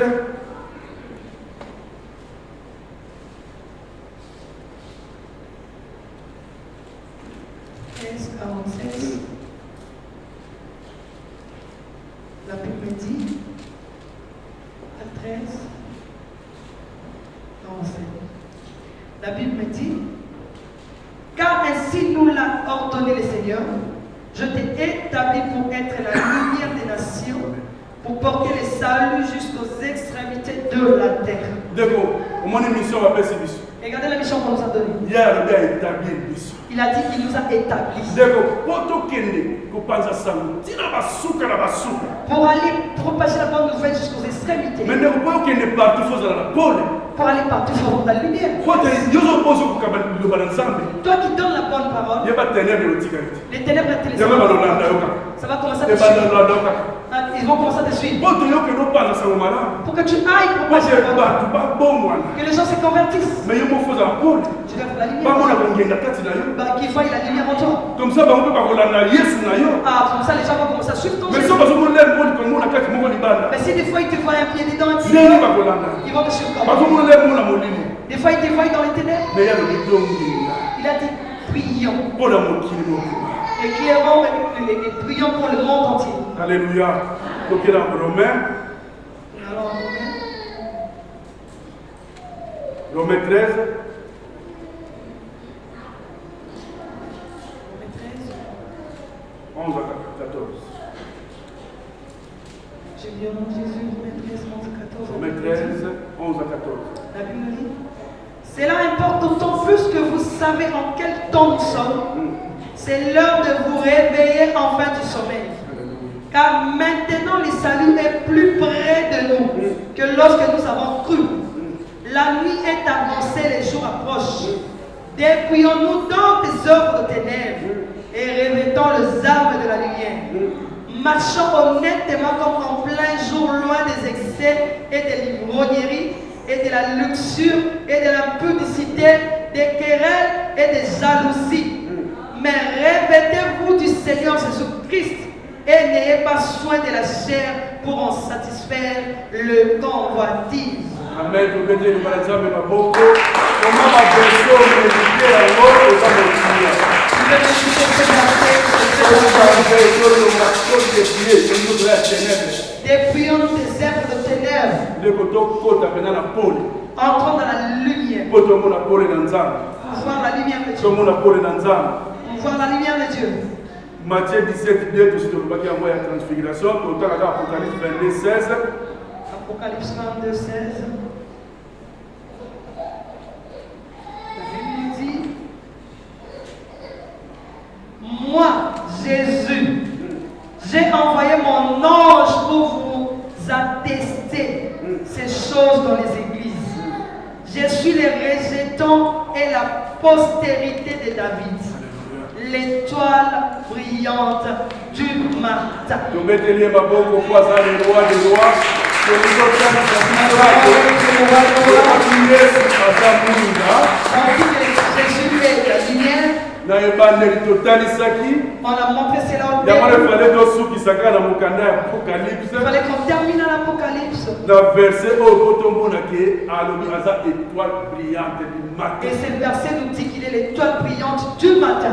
La Bible me dit, à 13, 47. La Bible me dit, car ainsi nous l'a ordonné le Seigneur, je t'ai établi pour être la lumière des nations, pour porter le salut jusqu'aux extrémités de la terre. D'accord. Au moins, une mission va passer mission. Regardez la mission qu'on nous a donnée. Hier, il a établi une mission. Il a dit qu'il nous a établis. D'accord. Poto kende, kopanza sango. Tina basuka na basuka. Pour aller propager la bonne nouvelle jusqu'aux extrémités. Mais ne poto kende partout, faut la pole. Pour aller partout, il faut avoir la lumière. Kote, yozo pozo kukabali lo balansambe. Toi qui donnes la bonne parole, Yeba ténèbre le tika yote. les ténèbres étaient les Yaba balolanda yoka. Ça va commencer à te suivre. Ils vont commencer à te suivre. Pour que tu ailles pour que les gens se convertissent. Tu dois faire la lumière. Qu'ils voient la lumière en toi. Comme ça, les gens vont commencer à suivre ton Jésus. Mais si des fois ils te voient un pied dedans, ils vont te suivre. Des fois ils te voient dans les ténèbres. Il a dit prions. Et clairement, prions pour le monde entier. Alléluia. Donc il est en Romains. Romains 13. 11 à 14. J'ai dit au nom de Jésus, Romains 13, 11 à 14. Romains 13, 11 à 14. La Bible dit, cela importe d'autant plus que vous savez en quel temps nous sommes. C'est l'heure de vous réveiller enfin du sommeil. Car maintenant le salut est plus près de nous que lorsque nous avons cru. La nuit est avancée, les jours approchent. Dépouillons-nous donc des œuvres de ténèbres et revêtons les armes de la lumière. Marchons honnêtement comme en plein jour, loin des excès et des livrogneries et de la luxure et de l'impudicité, des querelles et des jalousies. Mais revêtez-vous du Seigneur Jésus-Christ et n'ayez pas soin de la chair pour en satisfaire le convoitise. Amen. Vous mettez le maladie, mais pas beaucoup. Comment ma version méditer à l'eau et pas dépouillons des œuvres de ténèbres. Entrons dans la lumière. Pour voir la lumière de Dieu. Voir la lumière de Dieu. Matthieu 17, 2, tout ce que vous voyez en la transfiguration, Apocalypse 22, 16. Apocalypse 22, 16. La Bible dit, moi, Jésus, j'ai envoyé mon ange pour vous attester ces choses dans les églises. Je suis le rejeton et la postérité de David, l'étoile brillante du matin. Nous mettons ma beaucoup fois dans les rois des rois. On a montré cela au début. Il fallait qu'on termine l'Apocalypse. Et ce verset nous dit qu'il est l'étoile brillante du matin.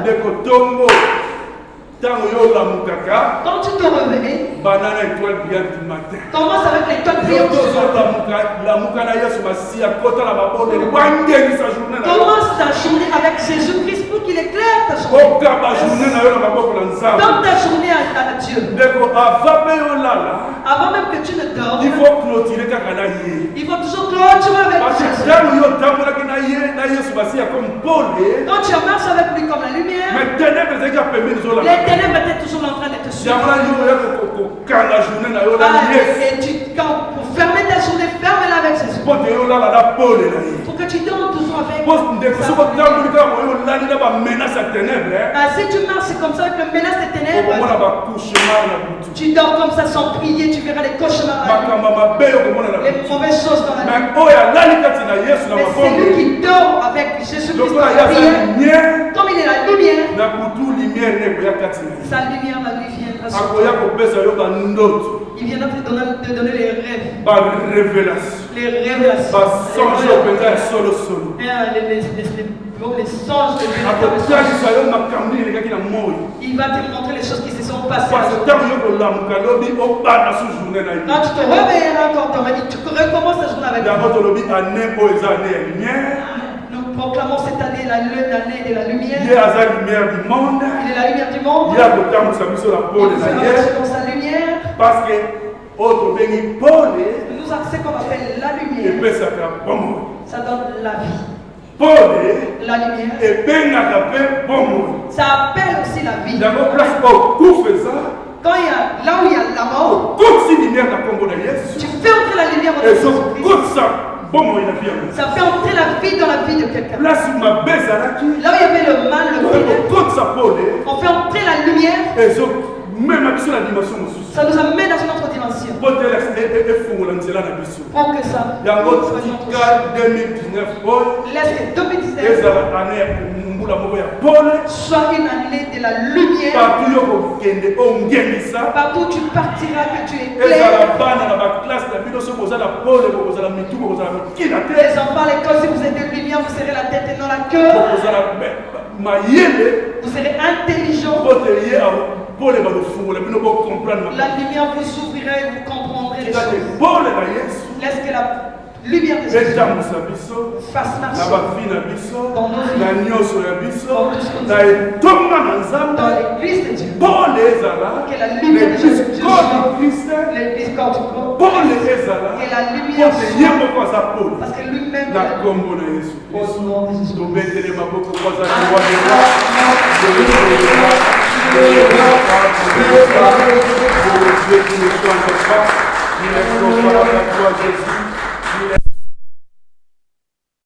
Quand tu te réveilles, commence avec l'étoile brillante du matin. Commence ta journée avec Jésus-Christ pour qu'il éclaire ta journée. Donne ta journée à Dieu. Avant même que tu ne dormes, il faut toujours clôturer avec Jésus. Quand tu marches avec lui comme la lumière, les ténèbres étaient toujours en train de te suivre. Et pour fermer ta journée, ferme-la avec Jésus. Pour que tu dormes toujours avec si tu marches comme ça avec le menace des ténèbres, tu dors comme ça sans prier, tu verras les cauchemars, les mauvaises choses dans la vie. Mais c'est lui qui dort avec Jésus-Christ, comme il est la lumière, sa lumière la lui viendra sur toi. Il viendra te donner les rêves. Les révélations. Les songes de Dieu. Il va te montrer les choses qui se sont passées. Quand tu te réveilleras encore, tu recommences la journée avec nous proclamons cette année l'année de la lumière. Il est la lumière du monde. Il est la lumière du monde. Il nous fait dans sa lumière. Parce que nous avons ce qu'on appelle la lumière. Ça donne la vie. La lumière. Ça appelle aussi la vie. Quand il y a, là où il y a la mort, tu fais entrer la lumière au Jésus-Christ. Ça fait entrer la vie dans la vie de quelqu'un. Là où il y avait le mal, le ténèbre, on fait entrer la lumière. même à la dimension. Ça nous amène dans une autre dimension. Pour que ça. Il y a un autre 2019. Laisse que 2019 soit une année de la lumière. Partout où tu partiras, que tu es clair. Les enfants à l'école, si vous êtes de lumière, vous serez la tête et non la queue. Vous serez intelligent. La lumière vous ouvrira et vous comprendrez les choses. Laisse que la lumière de Jésus fasse marcher dans nos vies, dans l'église de Dieu. Que la lumière de Jésus, l'église corps du corps, que la lumière soit, parce que lui-même au nom de Jésus.